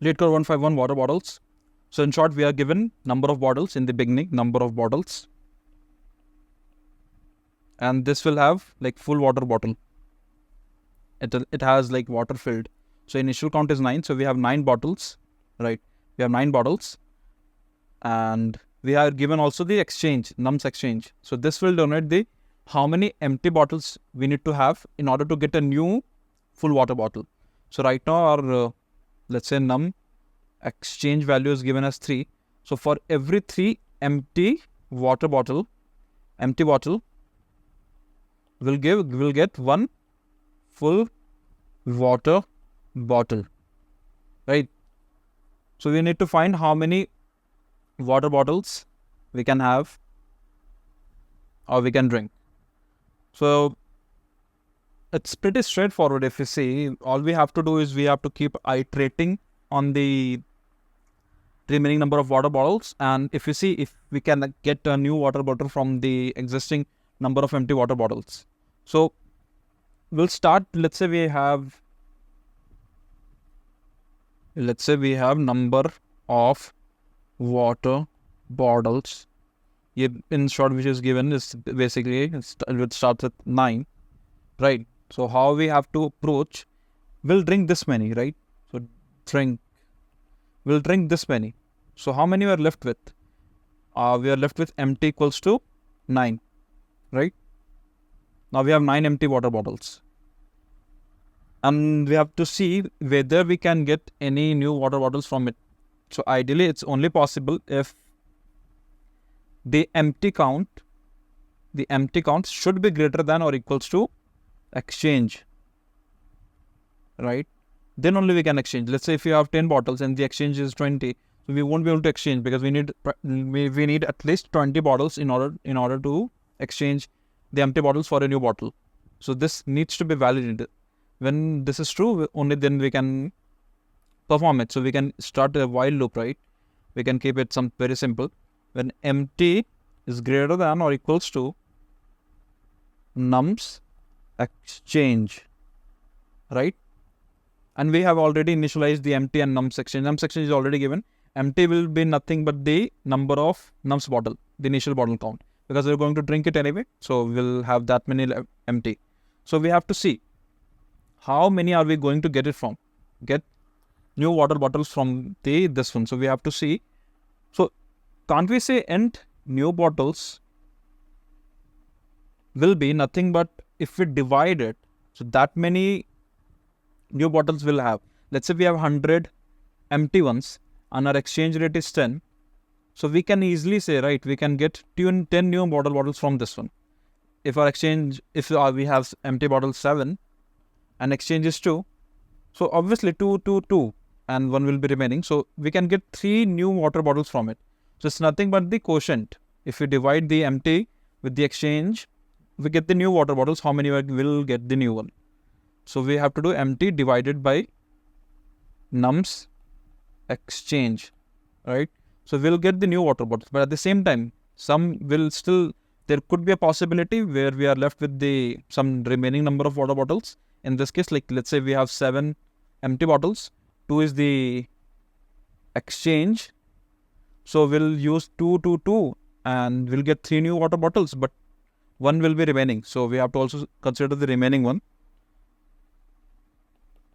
Leetcode 151 water bottles. So in short, we are given number of bottles in the beginning, number of bottles. And this will have like full water bottle. It has like water filled. So initial count is 9. So we have 9 bottles, right? We have 9 bottles. And we are given also the exchange, nums exchange. So this will denote the how many empty bottles we need to have in order to get a new full water bottle. So right now our, let's say num exchange value is given as 3. So for every 3 empty bottle, we'll get 1 full water bottle, right? So we need to find how many water bottles we can have or we can drink. So it's pretty straightforward. If you see, all we have to do is we have to keep iterating on the remaining number of water bottles, and if you see if we can get a new water bottle from the existing number of empty water bottles. So we'll start, let's say we have number of water bottles. In short, which is given is basically it starts with 9, right? So how we have to approach, we'll drink this many, right? So we'll drink this many. So how many we are left with? We are left with empty equals to 9, right? Now we have 9 empty water bottles. And we have to see whether we can get any new water bottles from it. So ideally, it's only possible if the empty count should be greater than or equals to exchange, right? Then only we can exchange. Let's say if you have 10 bottles and the exchange is 20, so we won't be able to exchange because we need at least 20 bottles in order to exchange the empty bottles for a new bottle. So this needs to be validated. When this is true, only then we can perform it. So we can start a while loop, right? We can keep it very simple. When empty is greater than or equals to nums exchange, right? And we have already initialized the empty and nums exchange. Nums exchange is already given. Empty will be nothing but the number of nums bottle, the initial bottle count, because we're going to drink it anyway. So we'll have that many empty. So we have to see how many are we going to get new water bottles from this one. So we have to see. So can't we say int new bottles will be nothing but if we divide it, so that many new bottles will have. Let's say we have 100 empty ones and our exchange rate is 10. So we can easily say, right, we can get 10 new water bottles from this one. If our exchange, we have empty bottles 7 and exchange is 2, so obviously 2, 2, 2 and 1 will be remaining. So we can get 3 new water bottles from it. So it's nothing but the quotient. If we divide the empty with the exchange, we get the new water bottles. How many will get the new one? So we have to do empty divided by nums exchange, right? So we'll get the new water bottles, but at the same time, there could be a possibility where we are left with some remaining number of water bottles. In this case, like let's say we have 7 empty bottles, 2 is the exchange. So we'll use 2, 2, 2 and we'll get 3 new water bottles, but 1 will be remaining. So we have to also consider the remaining one.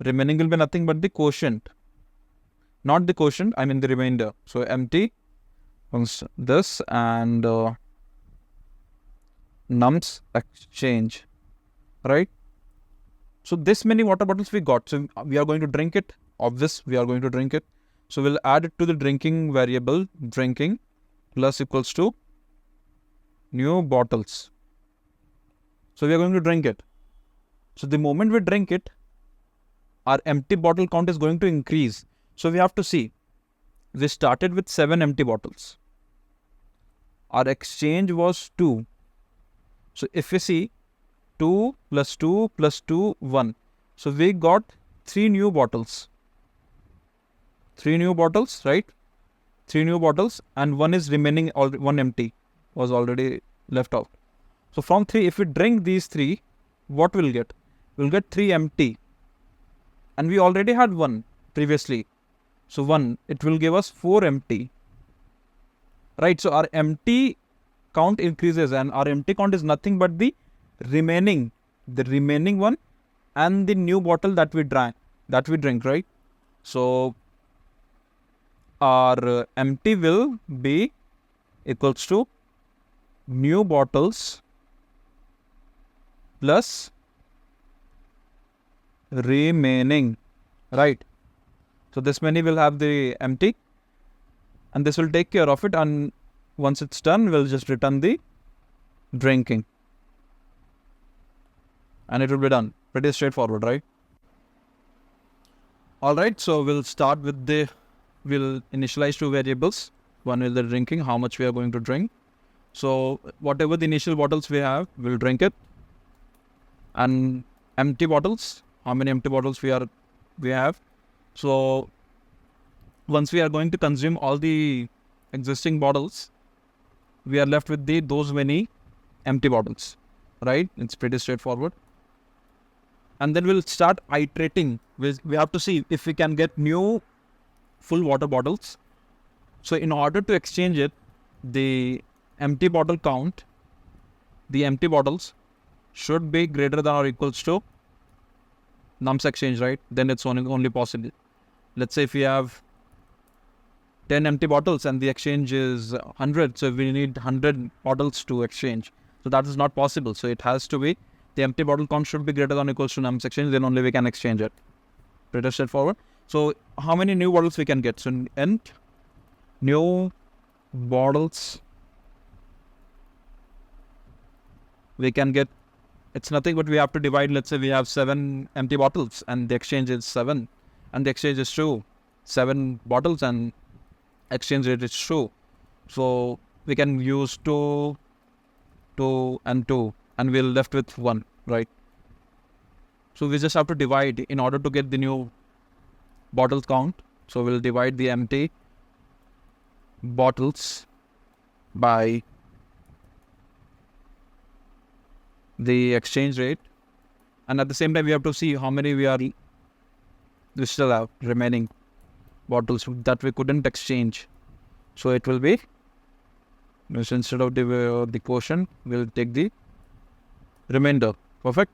Remaining will be nothing but the quotient. Not the quotient, I mean the remainder. So empty, this and nums exchange, right? So this many water bottles we got. So we are going to drink it. Obvious, we are going to drink it. So we'll add it to the drinking variable, drinking plus equals to new bottles. So we are going to drink it. So the moment we drink it, our empty bottle count is going to increase. So we have to see, we started with 7 empty bottles. Our exchange was 2. So if we see 2 plus 2 plus 2, 1. So we got 3 new bottles. 3 new bottles, right? 3 new bottles and 1 is remaining, 1 empty was already left out. So from 3, if we drink these 3, what we'll get? We'll get 3 empty. And we already had 1 previously. So 1, it will give us 4 empty. Right, so our empty count increases, and our empty count is nothing but the remaining one and the new bottle that we drink, right? So our empty will be equals to new bottles plus remaining, right? So this many will have the empty, and this will take care of it, and once it's done, we'll just return the drinking, and it will be done. Pretty straightforward, right? Alright, so we'll start with we'll initialize 2 variables. One is the drinking, how much we are going to drink. So whatever the initial bottles we have, we'll drink it. And empty bottles, how many empty bottles we have. So once we are going to consume all the existing bottles, we are left with those many empty bottles, right? It's pretty straightforward. And then we'll start iterating. We have to see if we can get new full water bottles. So in order to exchange it, the empty bottle count, the empty bottles should be greater than or equals to nums exchange, right? Then it's only possible. Let's say if we have 10 empty bottles and the exchange is 100, so we need 100 bottles to exchange. So that is not possible. So it has to be, the empty bottle count should be greater than or equals to nums exchange, then only we can exchange it. Pretty straightforward. So how many new bottles we can get? So int new bottles we can get, it's nothing but we have to divide. Let's say we have 7 empty bottles and the exchange is 7 and the exchange is 2. 7 bottles and exchange rate is 2. So we can use 2, 2 and 2 and we're left with 1, right? So we just have to divide in order to get the new bottle count. So we'll divide the empty bottles by the exchange rate, and at the same time we have to see how many we still have remaining bottles that we couldn't exchange. So it will be, instead of the quotient, we'll take the remainder. Perfect.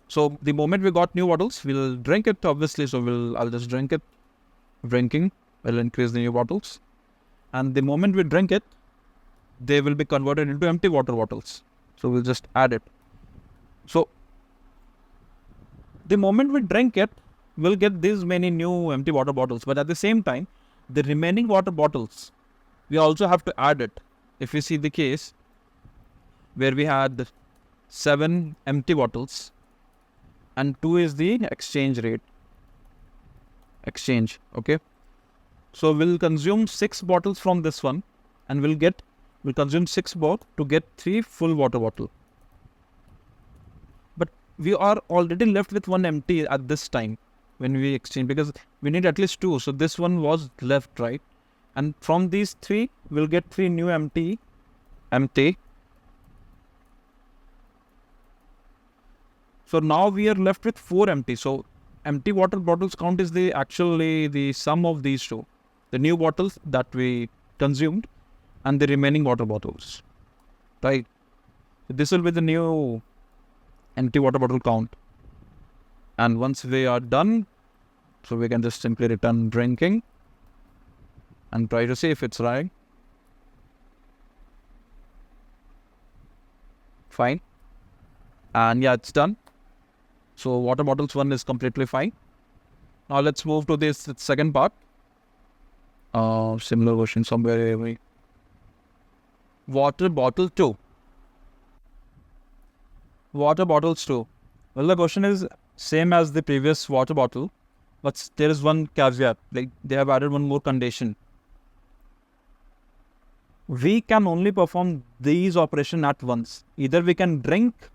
So the moment we got new bottles, we'll drink it obviously. So I'll just drink it. Drinking will increase the new bottles, and the moment we drink it, they will be converted into empty water bottles. So we'll just add it. So the moment we drink it, we'll get these many new empty water bottles. But at the same time, the remaining water bottles, we also have to add it. If we see the case where we had 7 empty bottles and 2 is the exchange rate. Okay. So we'll consume 6 bottles from this one, and we'll consume 6 more to get 3 full water bottle. But we are already left with 1 empty at this time when we exchange, because we need at least 2. So this one was left, right? And from these 3, we'll get 3 new empty. So now we are left with 4 empty. So empty water bottles count is actually the sum of these 2. The new bottles that we consumed and the remaining water bottles, right? So this will be the new empty water bottle count. And once we are done, so we can just simply return drinking and try to see if it's right. Fine. And yeah, it's done. So water bottles 1 is completely fine. Now let's move to this second part. Similar question somewhere. Water bottle 2. Water bottles 2. Well, the question is same as the previous water bottle, but there is one caveat. Like they have added one more condition. We can only perform these operations at once. Either we can drink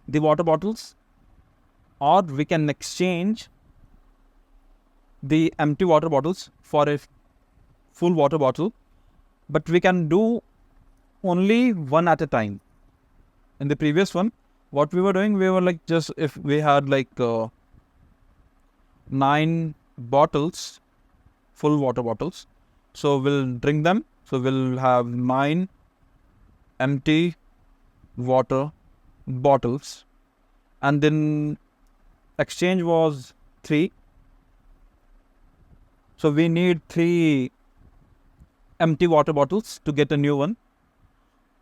the water bottles, or we can exchange the empty water bottles for a full water bottle, but we can do only one at a time. In the previous one, what we were doing, we were like, just if we had like 9 bottles, full water bottles. So we'll drink them. So we'll have 9 empty water bottles, and then exchange was 3. So we need 3 empty water bottles to get a new one.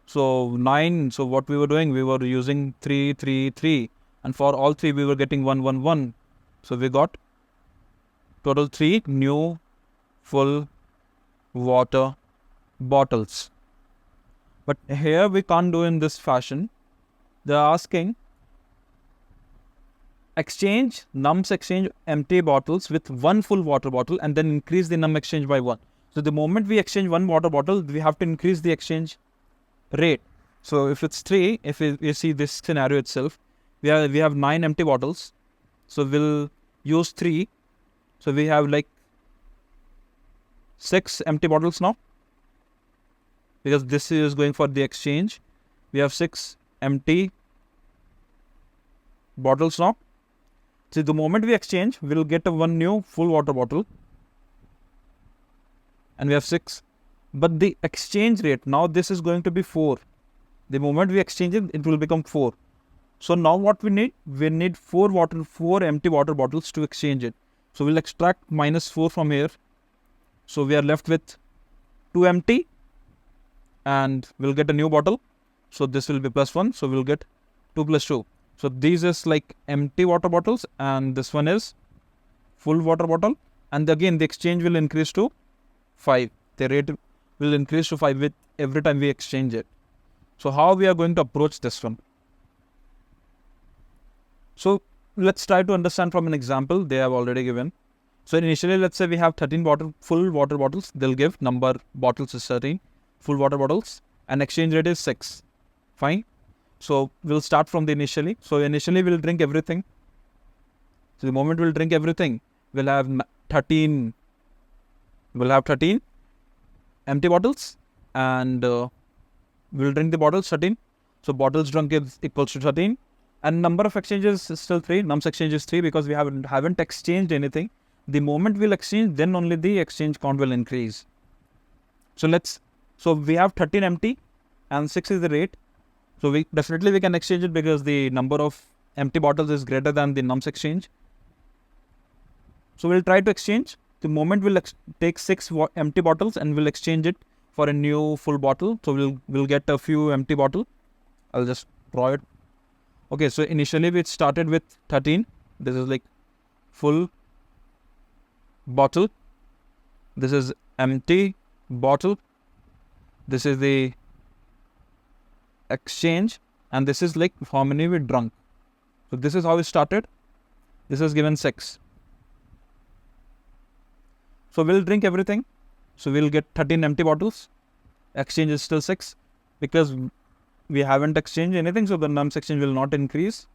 So 9, so what we were doing, we were using 3, 3, 3. And for all 3, we were getting 1, 1, 1. So we got total 3 new full water bottles. But here we can't do in this fashion. They're asking nums exchange empty bottles with 1 full water bottle and then increase the num exchange by 1. So the moment we exchange 1 water bottle, we have to increase the exchange rate. So if it's 3, if you see this scenario itself, we have 9 empty bottles. So we'll use 3. So we have like 6 empty bottles now, because this is going for the exchange. We have 6 empty bottles now. So the moment we exchange, we'll get a 1 new full water bottle, and we have 6. But the exchange rate, now this is going to be 4. The moment we exchange it, it will become 4. So now what we need 4 empty water bottles to exchange it. So we'll extract -4 from here. So we are left with 2 empty, and we'll get a new bottle. So this will be +1. So we'll get 2 + 2. So these is like empty water bottles, and this one is full water bottle. And again, the exchange will increase to 5. The rate will increase to 5 with every time we exchange it. So how we are going to approach this one? So let's try to understand from an example they have already given. So initially, let's say we have 13 full water bottles. They'll give number bottles is 13 full water bottles, and exchange rate is 6. Fine. So we'll start from the initially. So initially we'll drink everything. So the moment we'll drink everything, we'll have 13. We'll have 13 empty bottles, and we'll drink the bottles 13. So bottles drunk is equals to 13, and number of exchanges is still 3. Nums exchange is 3 because we haven't exchanged anything. The moment we'll exchange, then only the exchange count will increase. So we have 13 empty, and 6 is the rate. So we can exchange it because the number of empty bottles is greater than the nums exchange. So we'll try to exchange. The moment we'll take 6 empty bottles and we'll exchange it for a new full bottle. So we'll get a few empty bottle. I'll just draw it. Okay, so initially we started with 13. This is like full bottle. This is empty bottle. This is the exchange, and this is like how many we drunk. So this is how we started. This is given 6. So we'll drink everything. So we'll get 13 empty bottles. Exchange is still 6 because we haven't exchanged anything. So the nums exchange will not increase.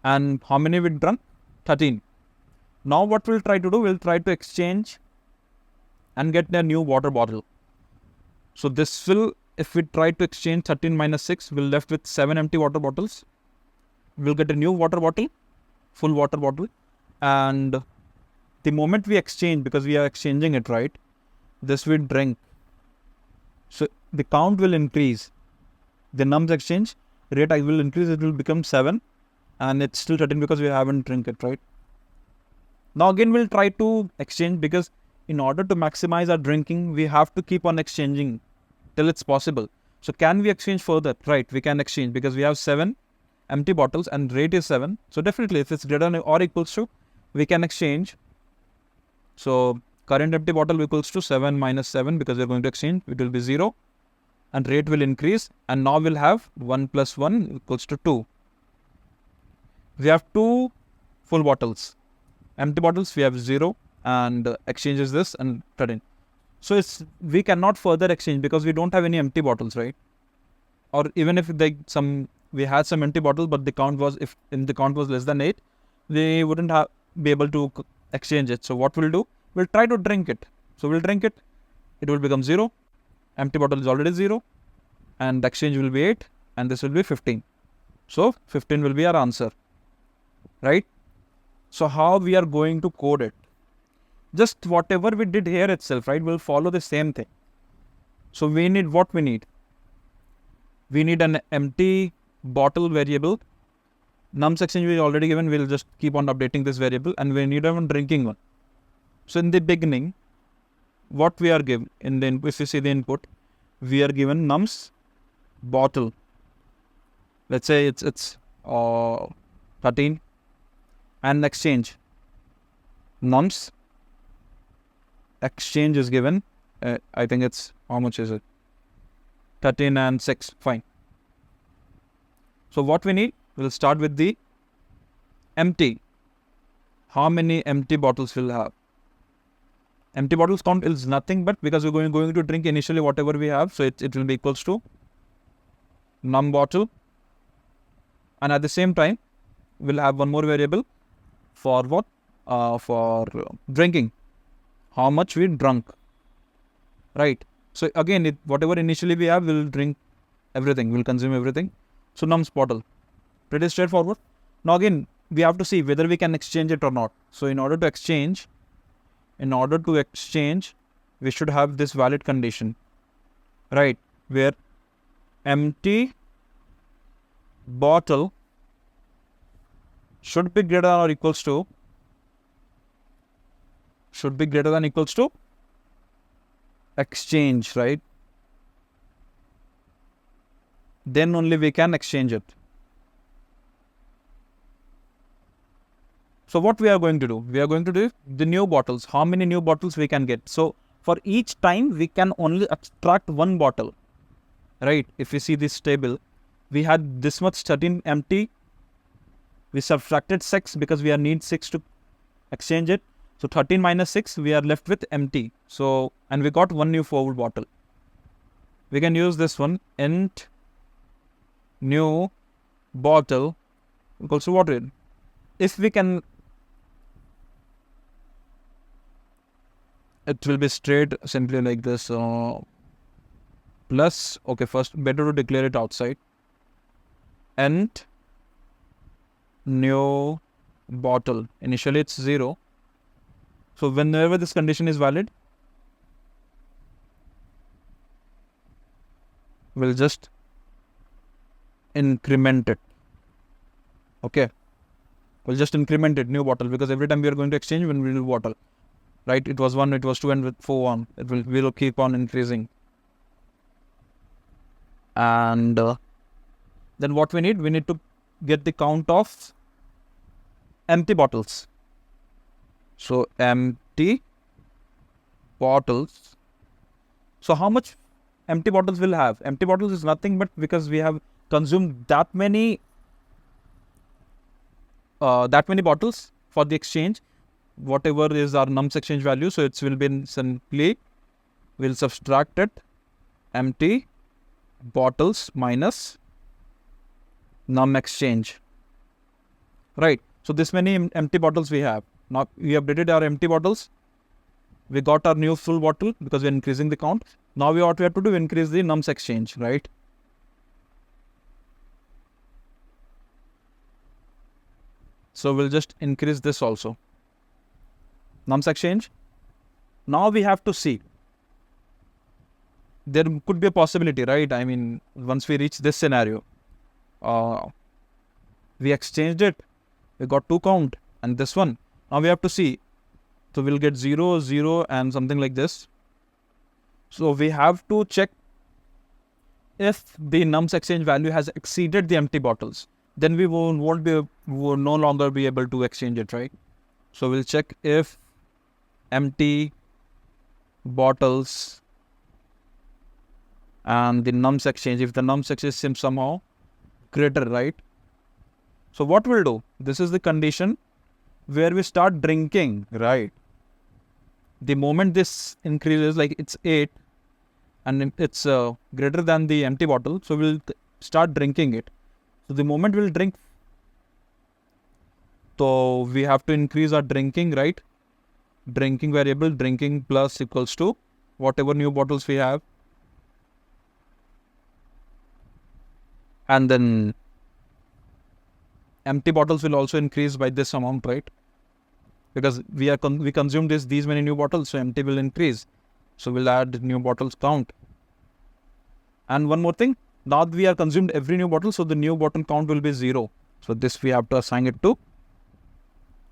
And how many we drunk? 13. Now what we'll try to do, we'll try to exchange and get a new water bottle. So this will, if we try to exchange 13 minus 6, we're left with 7 empty water bottles. We'll get a new water bottle, full water bottle. And the moment we exchange, because we are exchanging it, right? This we drink. So the count will increase. The nums exchange rate will increase. It will become 7. And it's still 13 because we haven't drink it, right? Now again, we'll try to exchange, because in order to maximize our drinking, we have to keep on exchanging till it's possible. So can we exchange further? Right, we can exchange because we have 7 empty bottles and rate is 7. So definitely if it's greater than or equals to, we can exchange. So current empty bottle equals to 7 minus 7 because we're going to exchange. It will be 0 and rate will increase. And now we'll have 1 plus 1 equals to 2. We have 2 full bottles. Empty bottles, we have 0 and exchange is this and 13. So we cannot further exchange because we don't have any empty bottles, right? Or even if we had some empty bottles, but the count was, if the count was less than 8, we wouldn't be able to exchange it. So what we'll do, we'll try to drink it. So we'll drink it. It will become 0. Empty bottle is already 0. And exchange will be 8. And this will be 15. So 15 will be our answer. Right? So how we are going to code it? Just whatever we did here itself, right? We'll follow the same thing. So we need what we need. We need an empty bottle variable. Nums exchange we already given. We'll just keep on updating this variable, and we need a drinking one. So in the beginning, what we are given in the if you see the input, we are given nums bottle. Let's say it's 13, and exchange nums exchange is given. I think it's how much is it? 13 and 6. Fine. So what we need, we'll start with the empty. How many empty bottles we'll have? Empty bottles count is nothing but because we're going to drink initially whatever we have, so it will be equals to num bottle, and at the same time we'll have one more variable for what? For drinking. How much we drunk, right? So again, whatever initially we have, we'll drink everything, we'll consume everything. So nums bottle, pretty straightforward. Now again, we have to see whether we can exchange it or not. So in order to exchange, we should have this valid condition, right? Where empty bottle should be greater than or equals to exchange, right? Then only we can exchange it. So what we are going to do? We are going to do the new bottles. How many new bottles we can get? So for each time we can only extract one bottle, right? If we see this table, we had this much 13 empty. We subtracted 6 because we need 6 to exchange it. So 13 minus 6, we are left with empty. So, and we got one new forward bottle. We can use this one, int new bottle equals to what? If we can, it will be straight simply like this. Plus, okay, first better to declare it outside. Int new bottle. Initially it's 0. So whenever this condition is valid, we'll just increment it. Okay. We'll just increment it, new bottle, because every time we are going to exchange when we do bottle, right? It was 1, it was 2, and with 4 1. We will keep on increasing. And then what we need to get the count of empty bottles. So empty bottles. So how much empty bottles will have? Empty bottles is nothing but because we have consumed that many bottles for the exchange, whatever is our nums exchange value. So it will be simply, we'll subtract it, empty bottles minus num exchange, right? So this many empty bottles we have. Now we updated our empty bottles. We got our new full bottle because we're increasing the count. Now what we have to do, increase the nums exchange, right? So we'll just increase this also. Nums exchange. Now we have to see. There could be a possibility, right? I mean, once we reach this scenario, we exchanged it. We got 2 count and this one. Now we have to see. So we'll get 0, 0 and something like this. So we have to check if the nums exchange value has exceeded the empty bottles. Then we will no longer be able to exchange it, right? So we'll check if empty bottles and the nums exchange, if the nums exchange seems somehow greater, right? So what we'll do, this is the condition where we start drinking, right? The moment this increases, like it's 8 and it's greater than the empty bottle, so we'll start drinking it. So the moment we'll drink, so we have to increase our drinking, right? Drinking variable, drinking plus equals to whatever new bottles we have. And then empty bottles will also increase by this amount, right? because we consumed these many new bottles, so empty will increase. So we'll add new bottles count. And one more thing, now we are consumed every new bottle, so the new bottle count will be 0. So this we have to assign it to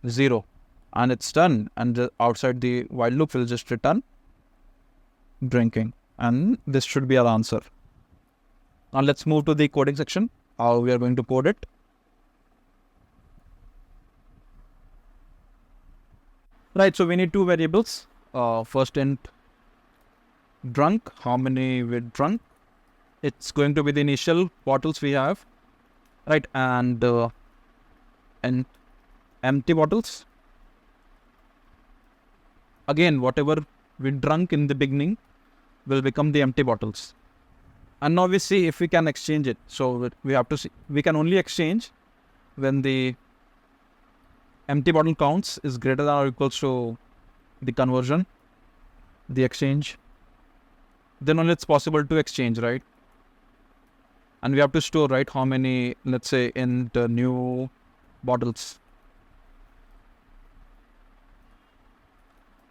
0, and it's done. And outside the while loop will just return drinking, and this should be our answer. Now let's move to the coding section, how we are going to code it. Right, so we need two variables. First int drunk, how many we drunk. It's going to be the initial bottles we have, right? And empty bottles. Again, whatever we drunk in the beginning will become the empty bottles. And now we see if we can exchange it. So we have to see, we can only exchange when the empty bottle counts is greater than or equals to the conversion, the exchange. Then only it's possible to exchange, right? And we have to store, right, how many, let's say, in the new bottles.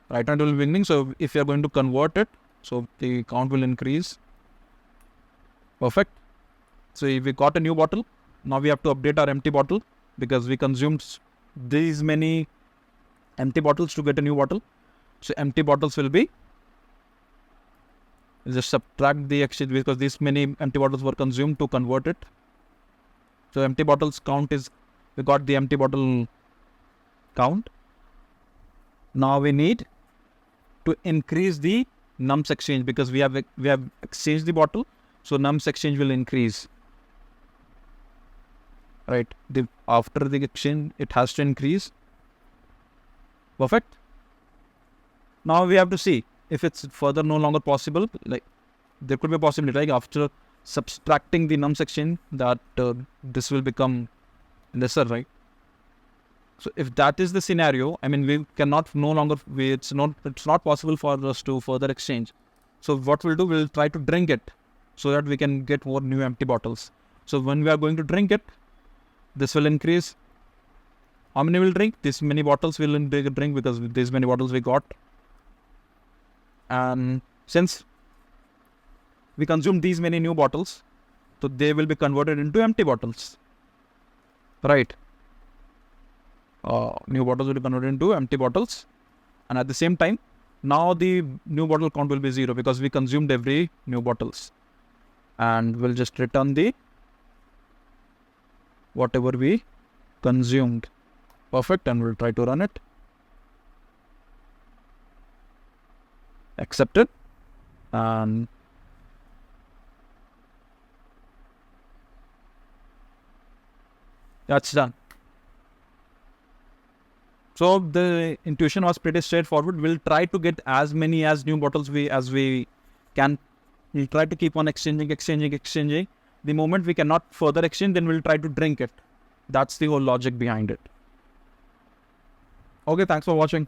Right now it will be beginning. So if you are going to convert it, so the count will increase. Perfect. So if we got a new bottle, now we have to update our empty bottle because we consumed these many empty bottles to get a new bottle. So empty bottles will be, just subtract the exchange because these many empty bottles were consumed to convert it. So empty bottles count is, we got the empty bottle count. Now we need to increase the nums exchange because we have exchanged the bottle. So nums exchange will increase. Right. After the exchange, it has to increase. Perfect. Now we have to see if it's further no longer possible. Like there could be a possibility, like after subtracting the nums exchange, that this will become lesser, right? So if that is the scenario, I mean, we cannot no longer. It's not possible for us to further exchange. So what we'll do, we'll try to drink it so that we can get more new empty bottles. So when we are going to drink it, this will increase. How many will drink? This many bottles will drink because these many bottles we got. And since we consume these many new bottles, so they will be converted into empty bottles. Right. New bottles will be converted into empty bottles. And at the same time, now the new bottle count will be 0 because we consumed every new bottles. And we'll just return the whatever we consumed. Perfect. And we'll try to run it. Accept it. And that's done. So the intuition was pretty straightforward. We'll try to get as many as new bottles as we can. We'll try to keep on exchanging. The moment we cannot further exchange, then we'll try to drink it. That's the whole logic behind it. Okay, thanks for watching.